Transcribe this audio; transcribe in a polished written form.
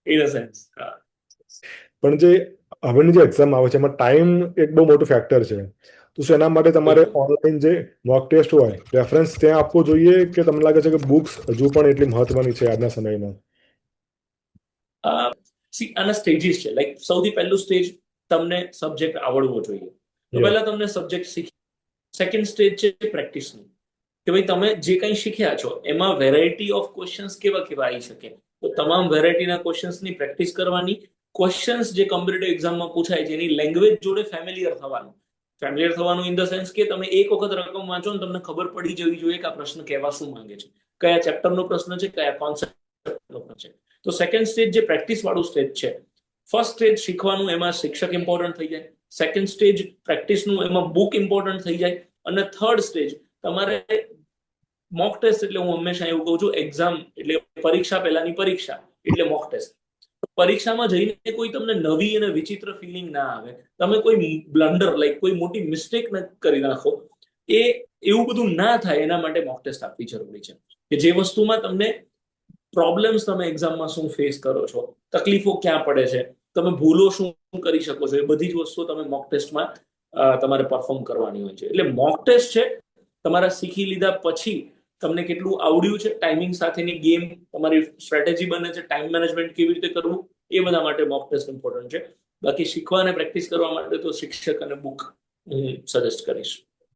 In a sense. પણ જે હવેની જે એક્ઝામ આવે છે એમાં ટાઈમ એક બહુ મોટું ફેક્ટર છે. તો શું એના માટે તમારે બિલકુલ. ઓનલાઈન જે મોક ટેસ્ટ હોય રેફરન્સ ત્યાં આપવો જોઈએ, કે તમને લાગે છે કે બુક્સ હજુ પણ એટલી મહત્વની છે આજના સમયમાં? આના સ્ટેજીસ છે. લાઈક સૌથી પહેલું સ્ટેજ, તમને સબ્જેક્ટ આવડવો જોઈએ. તો યસ. પહેલા તમને સબ્જેક્ટ શીખી. સેકન્ડ સ્ટેજ છે પ્રેક્ટિસનું, કે ભાઈ તમે જે કંઈ શીખ્યા છો એમાં વેરાયટી ઓફ ક્વેશ્ચન્સ કેવા કેવા આવી શકે. તો તમામ વેરાયટીના ક્વેશ્ચન્સની પ્રેક્ટિસ કરવાની. ક્વેશ્ચન્સ જે કોમ્પિટિટિવ એક્ઝામમાં પૂછાય છે એની લેંગ્વેજ જોડે ફેમિલિયર થવાનું. ફેમિલિયર થવાનું ઇન ધ સેન્સ કે તમે એક વખત રકમ વાંચો ને તમને ખબર પડી જવી જોઈએ કે આ પ્રશ્ન કહેવા શું માંગે છે, કયા ચેપ્ટરનો પ્રશ્ન છે, કયા કોન્સેપ્ટનો પ્રશ્ન છે. તો સેકન્ડ સ્ટેજ જે પ્રેક્ટિસ વાળું સ્ટેજ છે. ફર્સ્ટ સ્ટેજ શીખવાનું, એમાં શિક્ષક ઇમ્પોર્ટન્ટ થઈ જાય. સેકન્ડ સ્ટેજ પ્રેક્ટિસનું, એમાં બુક ઇમ્પોર્ટન્ટ થઈ જાય. અને થર્ડ સ્ટેજ તમારે મોક ટેસ્ટ. એટલે હું હંમેશા એવું કહું છું, એક્ઝામ એટલે પરીક્ષા પહેલાની પરીક્ષા એટલે મોક ટેસ્ટ. પરીક્ષામાં જઈને કોઈ તમને નવી અને વિચિત્ર ફિલિંગ ના આવે, તમે કોઈ બ્લન્ડર લાઈક કોઈ મોટી મિસ્ટેક ન કરી નાખો, એ એવું બધું ના થાય એના માટે મોક ટેસ્ટ આપવી જરૂરી છે. કે જે વસ્તુમાં તમને પ્રોબ્લેમ્સ, તમે એક્ઝામમાં શું ફેસ કરો છો, તકલીફો ક્યાં પડે છે, તમે ભૂલો શું કરી શકો છો, એ બધી જ વસ્તુઓ તમે મોક ટેસ્ટમાં તમારે પરફોર્મ કરવાની હોય છે. એટલે મોક ટેસ્ટ છે તમારા શીખી લીધા પછી તમને કેટલું આવડ્યું છે, ટાઈમિંગ સાથેની ગેમ, તમારી સ્ટ્રેટેજી બને છે, ટાઈમ મેનેજમેન્ટ કેવી રીતે કરવું, એ બધા માટે મોક ટેસ્ટ ઇમ્પોર્ટન્ટ છે. બાકી શીખવા અને પ્રેક્ટિસ કરવા માટે તો શિક્ષક અને બુક હું સજેસ્ટ કરીશ.